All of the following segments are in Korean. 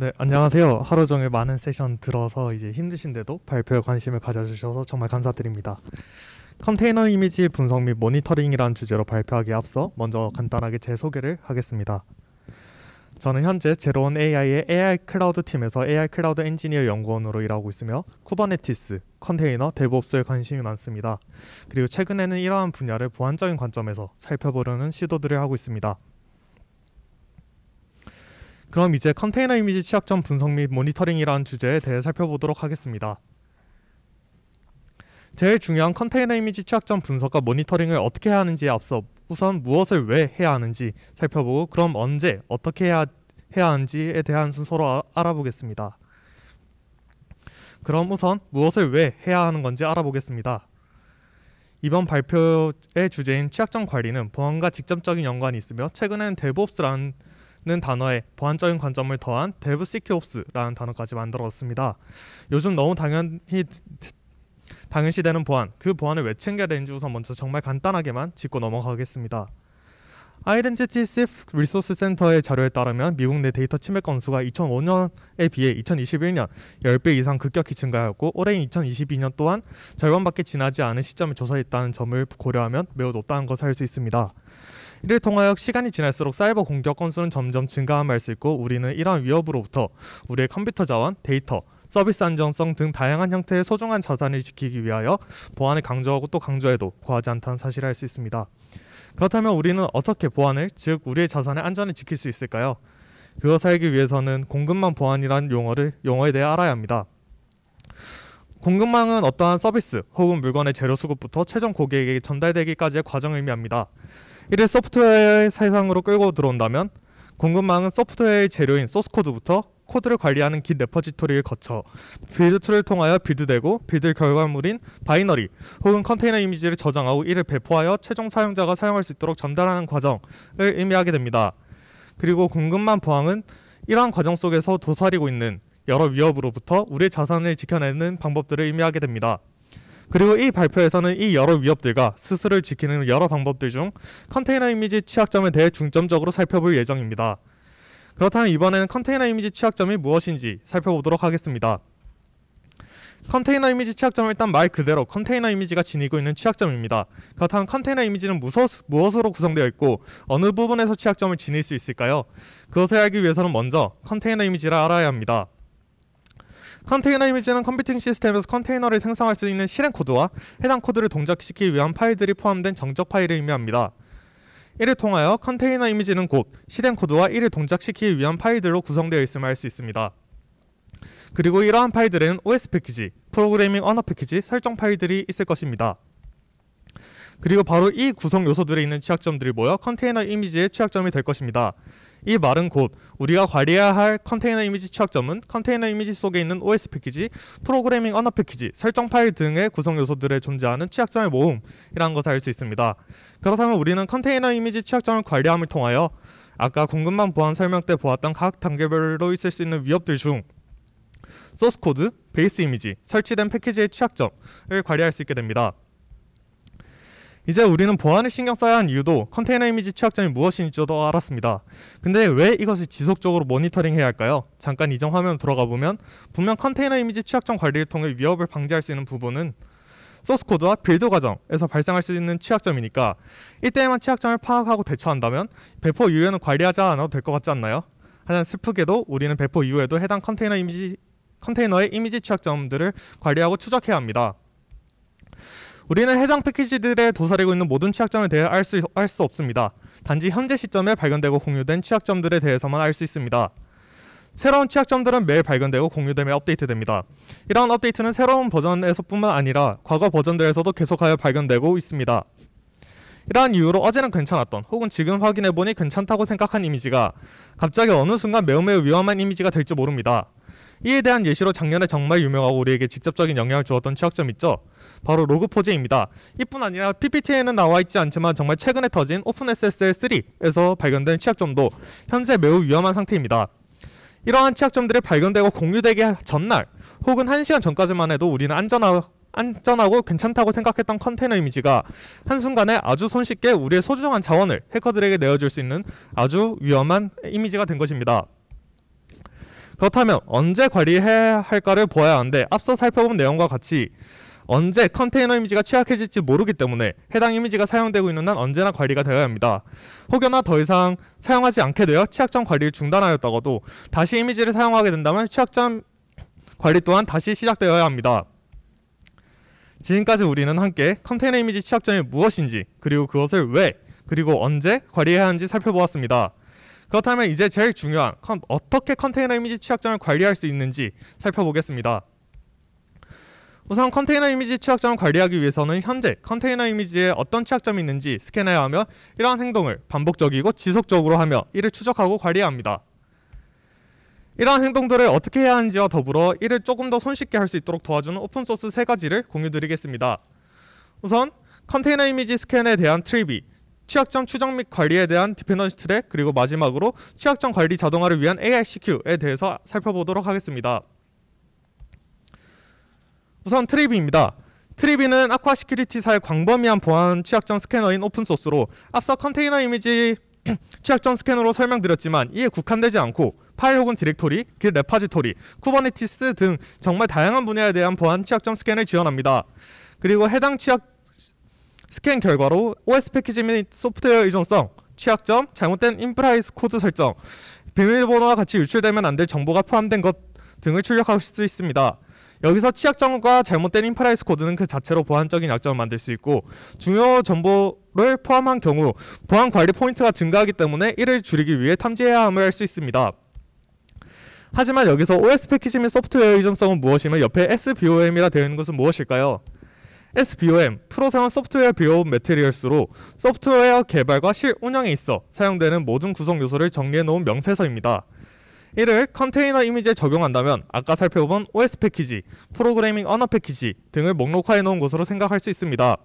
네, 안녕하세요. 하루 종일 많은 세션 들어서 이제 힘드신데도 발표에 관심을 가져주셔서 정말 감사드립니다. 컨테이너 이미지 분석 및 모니터링이라는 주제로 발표하기에 앞서 먼저 간단하게 제 소개를 하겠습니다. 저는 현재 제로원 AI의 AI 클라우드 팀에서 AI 클라우드 엔지니어 연구원으로 일하고 있으며 쿠버네티스, 컨테이너, 데브옵스에 관심이 많습니다. 그리고 최근에는 이러한 분야를 보안적인 관점에서 살펴보려는 시도들을 하고 있습니다. 그럼 이제 컨테이너 이미지 취약점 분석 및 모니터링이라는 주제에 대해 살펴보도록 하겠습니다. 제일 중요한 컨테이너 이미지 취약점 분석과 모니터링을 어떻게 해야 하는지에 앞서 우선 무엇을 왜 해야 하는지 살펴보고 그럼 언제 어떻게 해야 하는지에 대한 순서로 알아보겠습니다. 그럼 우선 무엇을 왜 해야 하는 건지 알아보겠습니다. 이번 발표의 주제인 취약점 관리는 보안과 직접적인 연관이 있으며 최근에는 데브옵스라는 단어에 보안적인 관점을 더한 DevSecOps라는 단어까지 만들었습니다. 요즘 너무 당연시되는 보안, 그 보안을 왜 챙겨야 되는지 우선 먼저 정말 간단하게만 짚고 넘어가겠습니다. Identity Theft Resource Center의 자료에 따르면 미국 내 데이터 침해 건수가 2005년에 비해 2021년 10배 이상 급격히 증가하였고 올해인 2022년 또한 절반밖에 지나지 않은 시점에 조사했다는 점을 고려하면 매우 높다는 것을 알 수 있습니다. 이를 통하여 시간이 지날수록 사이버 공격 건수는 점점 증가함을 알 수 있고 우리는 이러한 위협으로부터 우리의 컴퓨터 자원, 데이터, 서비스 안정성 등 다양한 형태의 소중한 자산을 지키기 위하여 보안을 강조하고 또 강조해도 과하지 않다는 사실을 알 수 있습니다. 그렇다면 우리는 어떻게 보안을, 즉 우리의 자산의 안전을 지킬 수 있을까요? 그것을 알기 위해서는 공급망 보안이라는 용어에 대해 알아야 합니다. 공급망은 어떠한 서비스 혹은 물건의 재료 수급부터 최종 고객에게 전달되기까지의 과정을 의미합니다. 이를 소프트웨어의 세상으로 끌고 들어온다면 공급망은 소프트웨어의 재료인 소스코드부터 코드를 관리하는 긴 레퍼지토리를 거쳐 빌드 툴을 통하여 빌드되고 빌드 결과물인 바이너리 혹은 컨테이너 이미지를 저장하고 이를 배포하여 최종 사용자가 사용할 수 있도록 전달하는 과정을 의미하게 됩니다. 그리고 공급망 보안은 이러한 과정 속에서 도사리고 있는 여러 위협으로부터 우리의 자산을 지켜내는 방법들을 의미하게 됩니다. 그리고 이 발표에서는 이 여러 위협들과 스스로를 지키는 여러 방법들 중 컨테이너 이미지 취약점에 대해 중점적으로 살펴볼 예정입니다. 그렇다면 이번에는 컨테이너 이미지 취약점이 무엇인지 살펴보도록 하겠습니다. 컨테이너 이미지 취약점은 일단 말 그대로 컨테이너 이미지가 지니고 있는 취약점입니다. 그렇다면 컨테이너 이미지는 무엇으로 구성되어 있고 어느 부분에서 취약점을 지닐 수 있을까요? 그것을 알기 위해서는 먼저 컨테이너 이미지를 알아야 합니다. 컨테이너 이미지는 컴퓨팅 시스템에서 컨테이너를 생성할 수 있는 실행 코드와 해당 코드를 동작시키기 위한 파일들이 포함된 정적 파일을 의미합니다. 이를 통하여 컨테이너 이미지는 곧 실행 코드와 이를 동작시키기 위한 파일들로 구성되어 있음을 알 수 있습니다. 그리고 이러한 파일들에는 OS 패키지, 프로그래밍 언어 패키지, 설정 파일들이 있을 것입니다. 그리고 바로 이 구성 요소들에 있는 취약점들이 모여 컨테이너 이미지의 취약점이 될 것입니다. 이 말은 곧 우리가 관리해야 할 컨테이너 이미지 취약점은 컨테이너 이미지 속에 있는 OS 패키지, 프로그래밍 언어 패키지, 설정 파일 등의 구성 요소들에 존재하는 취약점의 모음이라는 것을 알 수 있습니다. 그렇다면 우리는 컨테이너 이미지 취약점을 관리함을 통하여 아까 공급망 보안 설명 때 보았던 각 단계별로 있을 수 있는 위협들 중 소스코드, 베이스 이미지, 설치된 패키지의 취약점을 관리할 수 있게 됩니다. 이제 우리는 보안을 신경 써야 하는 이유도 컨테이너 이미지 취약점이 무엇인지도 알았습니다. 근데 왜 이것을 지속적으로 모니터링해야 할까요? 잠깐 이전 화면 돌아가 보면 분명 컨테이너 이미지 취약점 관리를 통해 위협을 방지할 수 있는 부분은 소스코드와 빌드 과정에서 발생할 수 있는 취약점이니까 이때에만 취약점을 파악하고 대처한다면 배포 이후에는 관리하지 않아도 될 것 같지 않나요? 하지만 슬프게도 우리는 배포 이후에도 해당 컨테이너의 이미지 취약점들을 관리하고 추적해야 합니다. 우리는 해당 패키지들에 도사리고 있는 모든 취약점에 대해 알 수 없습니다. 단지 현재 시점에 발견되고 공유된 취약점들에 대해서만 알 수 있습니다. 새로운 취약점들은 매일 발견되고 공유되며 업데이트됩니다. 이러한 업데이트는 새로운 버전에서뿐만 아니라 과거 버전들에서도 계속하여 발견되고 있습니다. 이러한 이유로 어제는 괜찮았던 혹은 지금 확인해보니 괜찮다고 생각한 이미지가 갑자기 어느 순간 매우 위험한 이미지가 될지 모릅니다. 이에 대한 예시로 작년에 정말 유명하고 우리에게 직접적인 영향을 주었던 취약점 있죠? 바로 로그4j입니다. 이뿐 아니라 PPT에는 나와있지 않지만 정말 최근에 터진 오픈SSL3에서 발견된 취약점도 현재 매우 위험한 상태입니다. 이러한 취약점들이 발견되고 공유되기 전날 혹은 1시간 전까지만 해도 우리는 안전하고 괜찮다고 생각했던 컨테이너 이미지가 한순간에 아주 손쉽게 우리의 소중한 자원을 해커들에게 내어줄 수 있는 아주 위험한 이미지가 된 것입니다. 그렇다면 언제 관리해야 할까를 보아야 하는데 앞서 살펴본 내용과 같이 언제 컨테이너 이미지가 취약해질지 모르기 때문에 해당 이미지가 사용되고 있는 한 언제나 관리가 되어야 합니다. 혹여나 더 이상 사용하지 않게 되어 취약점 관리를 중단하였다가도 다시 이미지를 사용하게 된다면 취약점 관리 또한 다시 시작되어야 합니다. 지금까지 우리는 함께 컨테이너 이미지 취약점이 무엇인지, 그리고 그것을 왜, 그리고 언제 관리해야 하는지 살펴보았습니다. 그렇다면 이제 제일 중요한 어떻게 컨테이너 이미지 취약점을 관리할 수 있는지 살펴보겠습니다. 우선 컨테이너 이미지 취약점을 관리하기 위해서는 현재 컨테이너 이미지에 어떤 취약점이 있는지 스캔해야 하며 이러한 행동을 반복적이고 지속적으로 하며 이를 추적하고 관리해야 합니다. 이러한 행동들을 어떻게 해야 하는지와 더불어 이를 조금 더 손쉽게 할 수 있도록 도와주는 오픈소스 3가지를 공유드리겠습니다. 우선 컨테이너 이미지 스캔에 대한 트리비, 취약점 추적 및 관리에 대한 디펜던시 트랙, 그리고 마지막으로 취약점 관리 자동화를 위한 AICQ에 대해서 살펴보도록 하겠습니다. 우선 트리비입니다. 트리비는 아쿠아 시큐리티사의 광범위한 보안 취약점 스캐너인 오픈소스로 앞서 컨테이너 이미지 취약점 스캐너로 설명드렸지만 이에 국한되지 않고 파일 혹은 디렉토리, 길 레파지토리, 쿠버네티스 등 정말 다양한 분야에 대한 보안 취약점 스캔을 지원합니다. 그리고 해당 취약 스캔 결과로 OS 패키지 및 소프트웨어 의존성, 취약점, 잘못된 인프라이스 코드 설정, 비밀번호와 같이 유출되면 안 될 정보가 포함된 것 등을 출력할 수 있습니다. 여기서 취약점과 잘못된 인프라이스 코드는 그 자체로 보안적인 약점을 만들 수 있고 중요 정보를 포함한 경우 보안 관리 포인트가 증가하기 때문에 이를 줄이기 위해 탐지해야 함을 할 수 있습니다. 하지만 여기서 OS 패키지 및 소프트웨어 의존성은 무엇이며 옆에 SBOM이라 되어 있는 것은 무엇일까요? SBOM, 프로세원 소프트웨어 비어 오브 매테리얼스로 소프트웨어 개발과 실운영에 있어 사용되는 모든 구성 요소를 정리해 놓은 명세서입니다. 이를 컨테이너 이미지에 적용한다면 아까 살펴본 OS 패키지, 프로그래밍 언어 패키지 등을 목록화해 놓은 것으로 생각할 수 있습니다.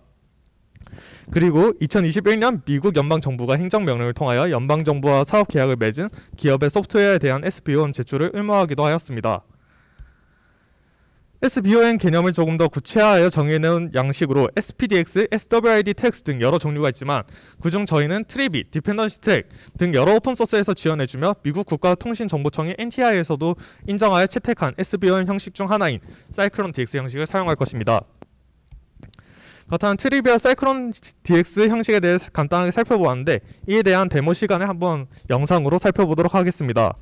그리고 2021년 미국 연방정부가 행정명령을 통하여 연방정부와 사업계약을 맺은 기업의 소프트웨어에 대한 SBOM 제출을 의무화하기도 하였습니다. SBOM 개념을 조금 더 구체화하여 정의해놓은 양식으로 SPDX, SWID 텍스 등 여러 종류가 있지만 그중 저희는 트리비, 디펜던시 트랙 등 여러 오픈소스에서 지원해주며 미국 국가통신정보청인 NTI에서도 인정하여 채택한 SBOM 형식 중 하나인 사이클론 DX 형식을 사용할 것입니다. 그렇다면 트리비와 사이클론 DX 형식에 대해 간단하게 살펴보았는데 이에 대한 데모 시간에 한번 영상으로 살펴보도록 하겠습니다.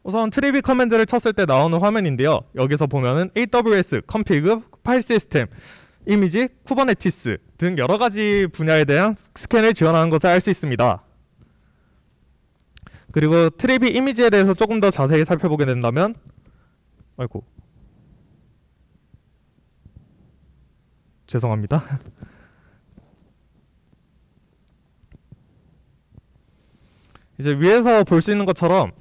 우선 트리비 커맨드를 쳤을 때 나오는 화면인데요. 여기서 보면은 AWS, config, 파일 시스템, 이미지, 쿠버네티스 등 여러가지 분야에 대한 스캔을 지원하는 것을 알 수 있습니다. 그리고 트리비 이미지에 대해서 조금 더 자세히 살펴보게 된다면 아이고 죄송합니다. 이제 위에서 볼 수 있는 것처럼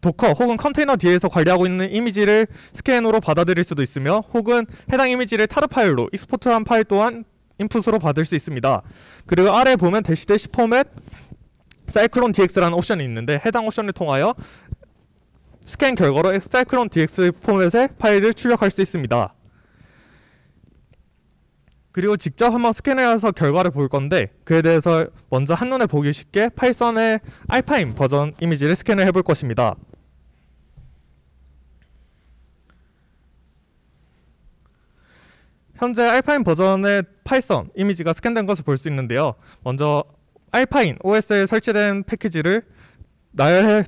도커 혹은 컨테이너 뒤에서 관리하고 있는 이미지를 스캔으로 받아들일 수도 있으며 혹은 해당 이미지를 타르 파일로 익스포트한 파일 또한 인풋으로 받을 수 있습니다. 그리고 아래 보면 대시 포맷 사이클론 DX라는 옵션이 있는데 해당 옵션을 통하여 스캔 결과로 사이클론 DX 포맷의 파일을 출력할 수 있습니다. 그리고 직접 한번 스캔을 해서 결과를 볼 건데 그에 대해서 먼저 한눈에 보기 쉽게 파이썬의 알파인 버전 이미지를 스캔을 해볼 것입니다. 현재 알파인 버전의 파이썬 이미지가 스캔된 것을 볼 수 있는데요. 먼저 알파인 OS에 설치된 패키지를 나열되어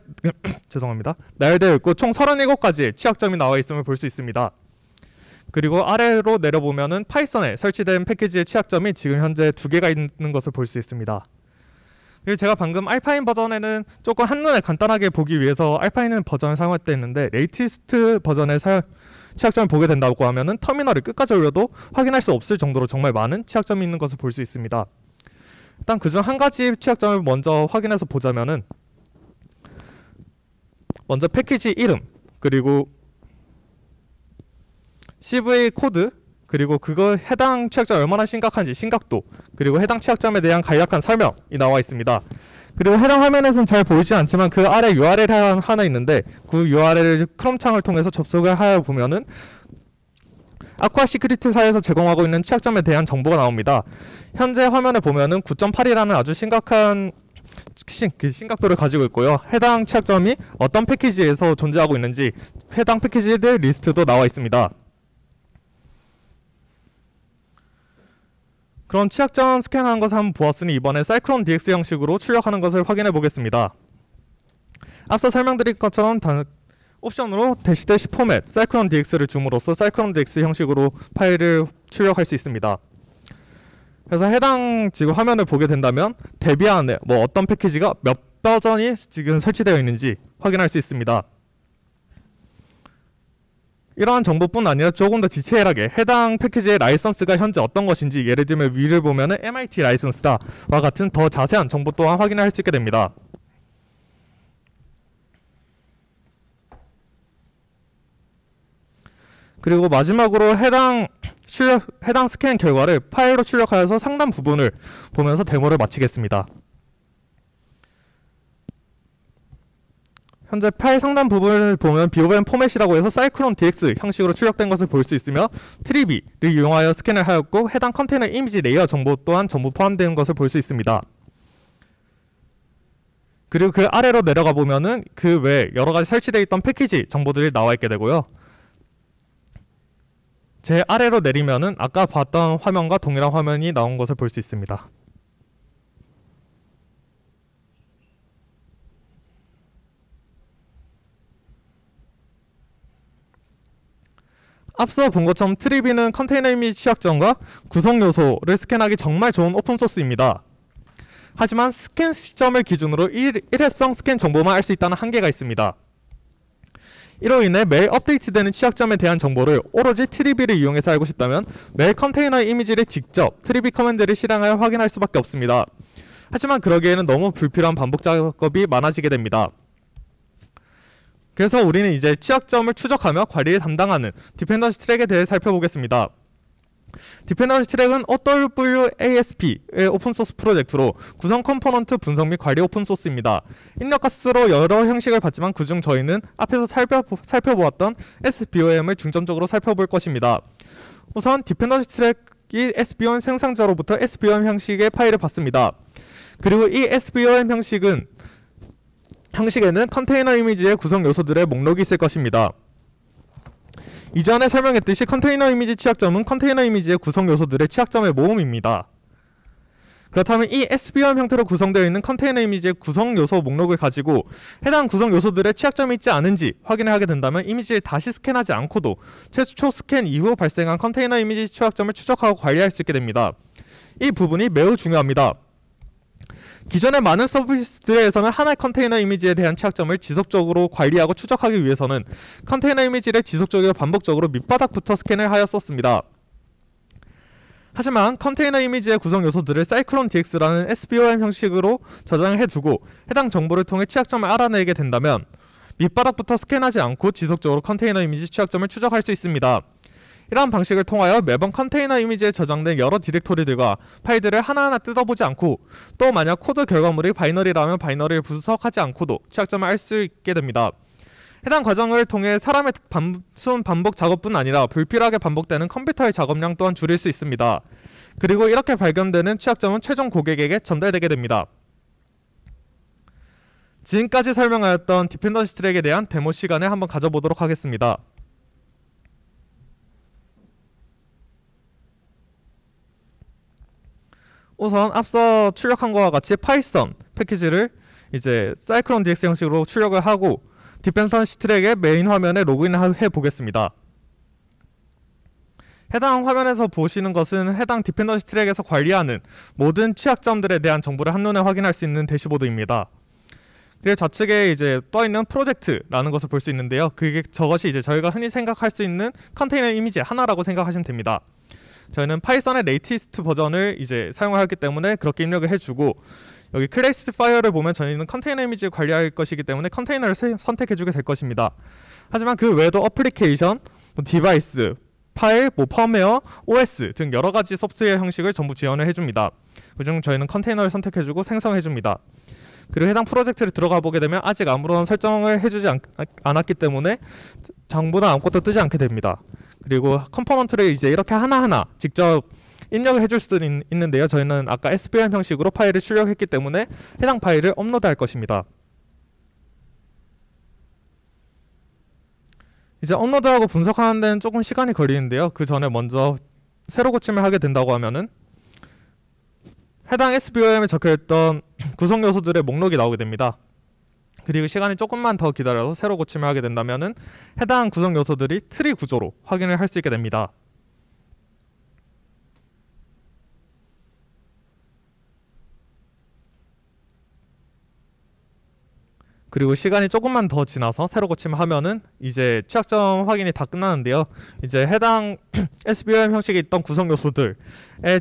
있고 총 37가지의 취약점이 나와 있음을 볼 수 있습니다. 그리고 아래로 내려보면은 파이썬에 설치된 패키지의 취약점이 지금 현재 2개가 있는 것을 볼 수 있습니다. 그리고 제가 방금 알파인 버전에는 조금 한눈에 간단하게 보기 위해서 알파인 버전을 사용할 때 했는데 레이티스트 버전의 취약점을 보게 된다고 하면은 터미널을 끝까지 올려도 확인할 수 없을 정도로 정말 많은 취약점이 있는 것을 볼 수 있습니다. 일단 그중 한 가지 취약점을 먼저 확인해서 보자면은 먼저 패키지 이름, 그리고 CV 코드, 그리고 그거 해당 취약점이 얼마나 심각한지 심각도, 그리고 해당 취약점에 대한 간략한 설명이 나와 있습니다. 그리고 해당 화면에서는 잘 보이지 않지만 그 아래 URL 하나 있는데 그 URL을 크롬 창을 통해서 접속을 하여 보면은 아쿠아 시큐리티사에서 제공하고 있는 취약점에 대한 정보가 나옵니다. 현재 화면에 보면은 9.8이라는 아주 심각한 심각도를 가지고 있고요. 해당 취약점이 어떤 패키지에서 존재하고 있는지 해당 패키지들 리스트도 나와 있습니다. 그럼 취약점 스캔하는 것을 한번 보았으니 이번에 사이클론 DX 형식으로 출력하는 것을 확인해 보겠습니다. 앞서 설명드린 것처럼 옵션으로 --- 포맷 사이클론 DX를 줌으로써 사이클론 DX 형식으로 파일을 출력할 수 있습니다. 그래서 해당 지금 화면을 보게 된다면 데비안에 어떤 패키지가 몇 버전이 지금 설치되어 있는지 확인할 수 있습니다. 이러한 정보뿐 아니라 조금 더 디테일하게 해당 패키지의 라이선스가 현재 어떤 것인지, 예를 들면 위를 보면은 MIT 라이선스다와 같은 더 자세한 정보 또한 확인할 수 있게 됩니다. 그리고 마지막으로 해당 스캔 결과를 파일로 출력하여서 상단 부분을 보면서 데모를 마치겠습니다. 현재 파일 상단 부분을 보면 BOM 포맷이라고 해서 사이클론 DX 형식으로 출력된 것을 볼 수 있으며 트리비를 이용하여 스캔을 하였고 해당 컨테이너 이미지 레이어 정보 또한 전부 포함되는 것을 볼 수 있습니다. 그리고 그 아래로 내려가 보면은 그 외에 여러가지 설치되어 있던 패키지 정보들이 나와 있게 되고요. 제 아래로 내리면은 아까 봤던 화면과 동일한 화면이 나온 것을 볼 수 있습니다. 앞서 본 것처럼 트리비는 컨테이너 이미지 취약점과 구성 요소를 스캔하기 정말 좋은 오픈소스입니다. 하지만 스캔 시점을 기준으로 일회성 스캔 정보만 알 수 있다는 한계가 있습니다. 이로 인해 매일 업데이트되는 취약점에 대한 정보를 오로지 트리비를 이용해서 알고 싶다면 매일 컨테이너 이미지를 직접 트리비 커맨드를 실행하여 확인할 수밖에 없습니다. 하지만 그러기에는 너무 불필요한 반복 작업이 많아지게 됩니다. 그래서 우리는 이제 취약점을 추적하며 관리를 담당하는 디펜던시 트랙에 대해 살펴보겠습니다. 디펜던시 트랙은 OWASP의 오픈소스 프로젝트로 구성 컴포넌트 분석 및 관리 오픈소스입니다. 입력가스로 여러 형식을 봤지만 그중 저희는 앞에서 살펴보았던 SBOM을 중점적으로 살펴볼 것입니다. 우선 디펜던시 트랙이 SBOM 생성자로부터 SBOM 형식의 파일을 받습니다. 그리고 이 SBOM 형식에는 컨테이너 이미지의 구성 요소들의 목록이 있을 것입니다. 이전에 설명했듯이 컨테이너 이미지 취약점은 컨테이너 이미지의 구성 요소들의 취약점의 모음입니다. 그렇다면 이 SBOM 형태로 구성되어 있는 컨테이너 이미지의 구성 요소 목록을 가지고 해당 구성 요소들의 취약점이 있지 않은지 확인을 하게 된다면 이미지를 다시 스캔하지 않고도 최초 스캔 이후 발생한 컨테이너 이미지 취약점을 추적하고 관리할 수 있게 됩니다. 이 부분이 매우 중요합니다. 기존의 많은 서비스들에서는 하나의 컨테이너 이미지에 대한 취약점을 지속적으로 관리하고 추적하기 위해서는 컨테이너 이미지를 지속적으로 반복적으로 밑바닥부터 스캔을 하였었습니다. 하지만 컨테이너 이미지의 구성 요소들을 사이클론 DX라는 SBOM 형식으로 저장해두고 해당 정보를 통해 취약점을 알아내게 된다면 밑바닥부터 스캔하지 않고 지속적으로 컨테이너 이미지 취약점을 추적할 수 있습니다. 이러한 방식을 통하여 매번 컨테이너 이미지에 저장된 여러 디렉토리들과 파일들을 하나하나 뜯어보지 않고 또 만약 코드 결과물이 바이너리라면 바이너리를 분석하지 않고도 취약점을 알 수 있게 됩니다. 해당 과정을 통해 사람의 단순 반복 작업뿐 아니라 불필요하게 반복되는 컴퓨터의 작업량 또한 줄일 수 있습니다. 그리고 이렇게 발견되는 취약점은 최종 고객에게 전달되게 됩니다. 지금까지 설명하였던 디펜던시 트랙에 대한 데모 시간을 한번 가져보도록 하겠습니다. 우선 앞서 출력한 것과 같이 파이썬 패키지를 이제 사이클론 DX 형식으로 출력을 하고 디펜던시 트랙의 메인 화면에 로그인을 해 보겠습니다. 해당 화면에서 보시는 것은 해당 디펜던시 트랙에서 관리하는 모든 취약점들에 대한 정보를 한눈에 확인할 수 있는 대시보드입니다. 그리고 좌측에 이제 떠있는 프로젝트라는 것을 볼 수 있는데요. 저것이 이제 저희가 흔히 생각할 수 있는 컨테이너 이미지 하나라고 생각하시면 됩니다. 저희는 파이썬의 레이티스트 버전을 이제 사용을 하기 때문에 그렇게 입력을 해주고, 여기 클래시파이어를 보면 저희는 컨테이너 이미지를 관리할 것이기 때문에 컨테이너를 선택해주게 될 것입니다. 하지만 그 외에도 어플리케이션, 디바이스, 파일, 펌웨어, OS 등 여러가지 소프트웨어 형식을 전부 지원을 해줍니다. 그중 저희는 컨테이너를 선택해주고 생성해줍니다. 그리고 해당 프로젝트를 들어가 보게 되면 아직 아무런 설정을 해주지 않았기 때문에 정보는 아무것도 뜨지 않게 됩니다. 그리고 컴포넌트를 이제 이렇게 하나하나 직접 입력을 해줄 수도 있는데요. 저희는 아까 SVM 형식으로 파일을 출력했기 때문에 해당 파일을 업로드할 것입니다. 이제 업로드하고 분석하는 데는 조금 시간이 걸리는데요. 그 전에 먼저 새로 고침을 하게 된다고 하면은 해당 SVM에 적혀있던 구성 요소들의 목록이 나오게 됩니다. 그리고 시간이 조금만 더 기다려서 새로 고침을 하게 된다면은 해당 구성 요소들이 트리 구조로 확인을 할 수 있게 됩니다. 그리고 시간이 조금만 더 지나서 새로 고침을 하면은 이제 취약점 확인이 다 끝나는데요. 이제 해당 SVM 형식에 있던 구성 요소들의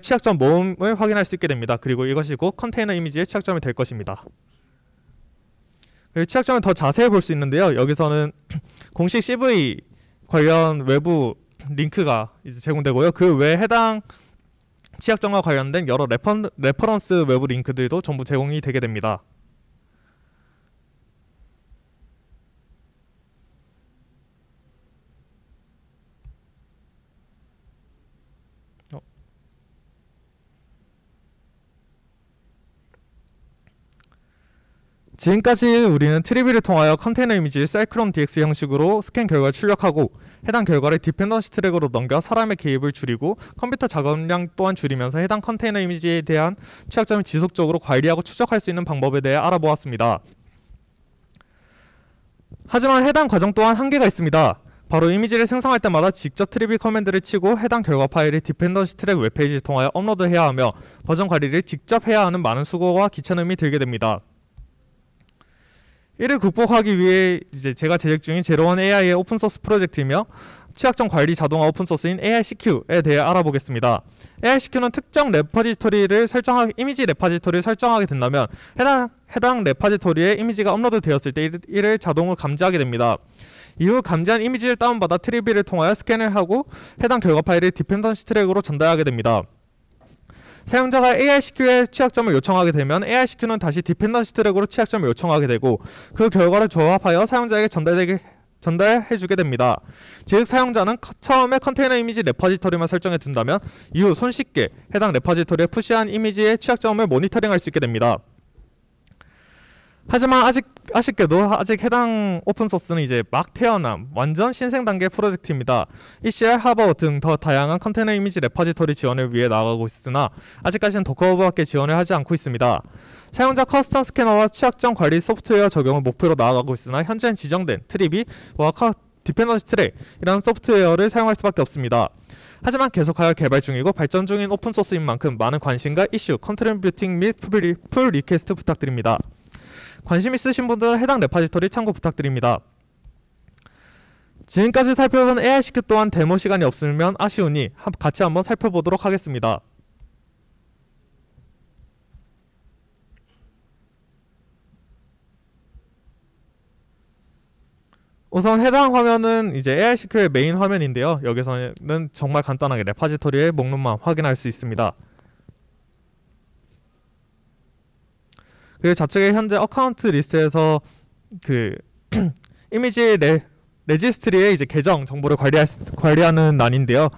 취약점 모음을 확인할 수 있게 됩니다. 그리고 이것이 곧 컨테이너 이미지의 취약점이 될 것입니다. 그리고 취약점을 더 자세히 볼 수 있는데요. 여기서는 공식 CV 관련 외부 링크가 이제 제공되고요. 그 외에 해당 취약점과 관련된 여러 레퍼런스 외부 링크들도 전부 제공이 되게 됩니다. 지금까지 우리는 트리비를 통하여 컨테이너 이미지를 사이클론 DX 형식으로 스캔 결과를 출력하고 해당 결과를 디펜던시 트랙으로 넘겨 사람의 개입을 줄이고 컴퓨터 작업량 또한 줄이면서 해당 컨테이너 이미지에 대한 취약점을 지속적으로 관리하고 추적할 수 있는 방법에 대해 알아보았습니다. 하지만 해당 과정 또한 한계가 있습니다. 바로 이미지를 생성할 때마다 직접 트리비 커맨드를 치고 해당 결과 파일을 디펜던시 트랙 웹페이지를 통하여 업로드해야 하며 버전 관리를 직접 해야 하는 많은 수고와 귀찮음이 들게 됩니다. 이를 극복하기 위해 이제 제가 제작 중인 제로원 AI의 오픈소스 프로젝트이며 취약점 관리 자동화 오픈소스인 AICQ에 대해 알아보겠습니다. AICQ는 특정 레퍼지토리를 이미지 레퍼지토리를 설정하게 된다면 해당 레퍼지토리에 이미지가 업로드 되었을 때 이를 자동으로 감지하게 됩니다. 이후 감지한 이미지를 다운받아 트리비를 통하여 스캔을 하고 해당 결과 파일을 디펜던시 트랙으로 전달하게 됩니다. 사용자가 AICQ에 취약점을 요청하게 되면 AICQ는 다시 디펜던시 트랙으로 취약점을 요청하게 되고 그 결과를 조합하여 사용자에게 전달해주게 됩니다. 즉 사용자는 처음에 컨테이너 이미지 레퍼지토리만 설정해 둔다면 이후 손쉽게 해당 레퍼지토리에 푸시한 이미지의 취약점을 모니터링할 수 있게 됩니다. 하지만 아쉽게도 아직 해당 오픈소스는 이제 막 태어난 완전 신생 단계 프로젝트입니다. ECR, 하버 등 더 다양한 컨테이너 이미지 레퍼지토리 지원을 위해 나아가고 있으나 아직까지는 도커버밖에 지원을 하지 않고 있습니다. 사용자 커스텀 스캐너와 취약점 관리 소프트웨어 적용을 목표로 나아가고 있으나 현재는 지정된 트리비와 디펜던시 트랙이라는 소프트웨어를 사용할 수밖에 없습니다. 하지만 계속하여 개발 중이고 발전 중인 오픈소스인 만큼 많은 관심과 이슈, 컨트리뷰팅 및 풀 리퀘스트 부탁드립니다. 관심 있으신 분들은 해당 레퍼지토리 참고 부탁드립니다. 지금까지 살펴본 AICQ 또한 데모 시간이 없으면 아쉬우니 같이 한번 살펴보도록 하겠습니다. 우선 해당 화면은 이제 AICQ의 메인 화면인데요. 여기서는 정말 간단하게 레퍼지토리의 목록만 확인할 수 있습니다. 그리고 좌측에 현재 어카운트 리스트에서 그 이미지 레지스트리의 이제 계정 정보를 관리하는 란인데요.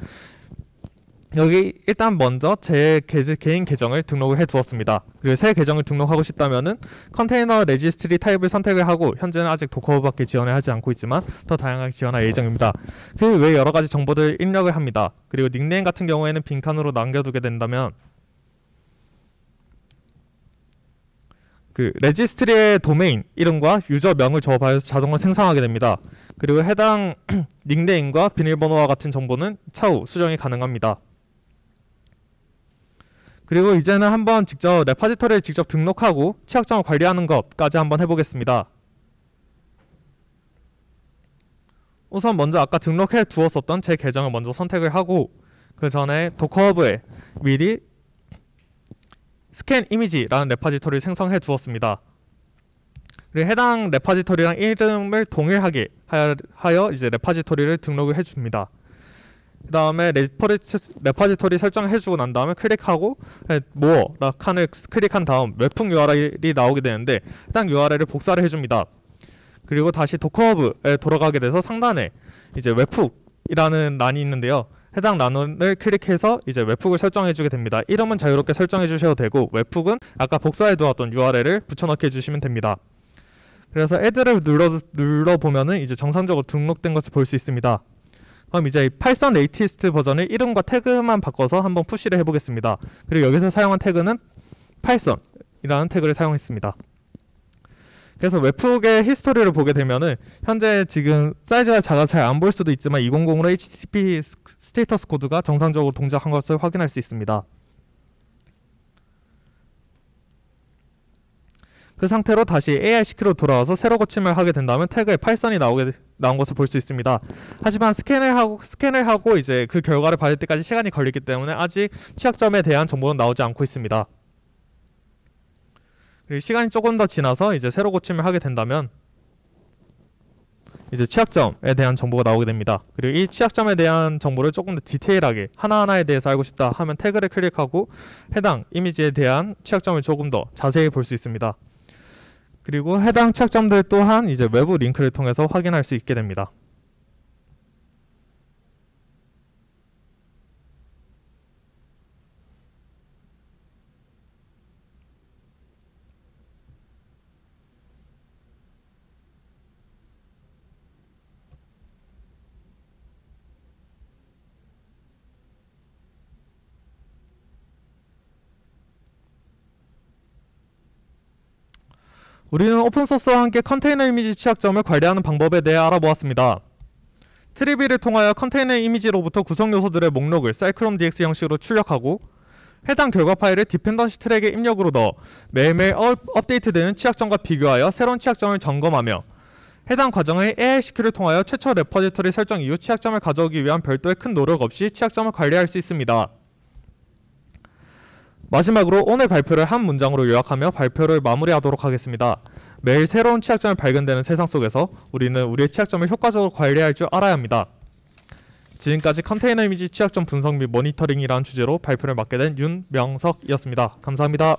여기 일단 먼저 제 개인 계정을 등록을 해 두었습니다. 그리고 새 계정을 등록하고 싶다면은 컨테이너 레지스트리 타입을 선택을 하고 현재는 아직 도커버밖에 지원을 하지 않고 있지만 더 다양하게 지원할 예정입니다. 그 외에 여러 가지 정보들 입력을 합니다. 그리고 닉네임 같은 경우에는 빈칸으로 남겨두게 된다면 그 레지스트리의 도메인 이름과 유저명을 조합하여서 자동으로 생성하게 됩니다. 그리고 해당 닉네임과 비밀번호와 같은 정보는 차후 수정이 가능합니다. 그리고 이제는 한번 직접 레퍼지토리를 직접 등록하고 취약점을 관리하는 것까지 한번 해보겠습니다. 우선 먼저 아까 등록해 두었었던 제 계정을 먼저 선택을 하고 그 전에 도커허브에 미리 스캔 이미지라는 레퍼지토리를 생성해 두었습니다. 그리고 해당 레퍼지토리랑 이름을 동일하게 하여 이제 레퍼지토리를 등록을 해줍니다. 그 다음에 레퍼지토리 설정해주고 난 다음에 클릭하고 모어라 칸을 클릭한 다음 웹풍 URL이 나오게 되는데 해당 URL을 복사를 해줍니다. 그리고 다시 도커허브에 돌아가게 돼서 상단에 이제 웹훅 이라는 란이 있는데요. 해당 란을 클릭해서 이제 웹훅을 설정해 주게 됩니다. 이름은 자유롭게 설정해 주셔도 되고 웹훅은 아까 복사해 두었던 URL을 붙여넣기 해주시면 됩니다. 그래서 add를 눌러보면은 이제 정상적으로 등록된 것을 볼 수 있습니다. 그럼 이제 파이썬 레이티스트 버전의 이름과 태그만 바꿔서 한번 푸시를 해보겠습니다. 그리고 여기서 사용한 태그는 파이썬이라는 태그를 사용했습니다. 그래서 웹훅의 히스토리를 보게 되면은 현재 지금 사이즈가 작아서 잘 안 보일 수도 있지만 2005 HTTP 스테이터스 코드가 정상적으로 동작한 것을 확인할 수 있습니다. 그 상태로 다시 AICQ로 돌아와서 새로 고침을 하게 된다면 태그에 파이썬이 나온 것을 볼 수 있습니다. 하지만 스캔을 하고 이제 그 결과를 받을 때까지 시간이 걸리기 때문에 아직 취약점에 대한 정보는 나오지 않고 있습니다. 그리고 시간이 조금 더 지나서 이제 새로 고침을 하게 된다면 이제 취약점에 대한 정보가 나오게 됩니다. 그리고 이 취약점에 대한 정보를 조금 더 디테일하게 하나하나에 대해서 알고 싶다 하면 태그를 클릭하고 해당 이미지에 대한 취약점을 조금 더 자세히 볼 수 있습니다. 그리고 해당 취약점들 또한 이제 외부 링크를 통해서 확인할 수 있게 됩니다. 우리는 오픈소스와 함께 컨테이너 이미지 취약점을 관리하는 방법에 대해 알아보았습니다. 트리비를 통하여 컨테이너 이미지로부터 구성 요소들의 목록을 사이클론.dx 형식으로 출력하고 해당 결과 파일을 디펜던시 트랙의 입력으로 넣어 매일매일 업데이트되는 취약점과 비교하여 새로운 취약점을 점검하며 해당 과정의 AICQ를 통하여 최초 레포지터리 설정 이후 취약점을 가져오기 위한 별도의 큰 노력 없이 취약점을 관리할 수 있습니다. 마지막으로 오늘 발표를 한 문장으로 요약하며 발표를 마무리하도록 하겠습니다. 매일 새로운 취약점이 발견되는 세상 속에서 우리는 우리의 취약점을 효과적으로 관리할 줄 알아야 합니다. 지금까지 컨테이너 이미지 취약점 분석 및 모니터링이라는 주제로 발표를 맡게 된 윤명석이었습니다. 감사합니다.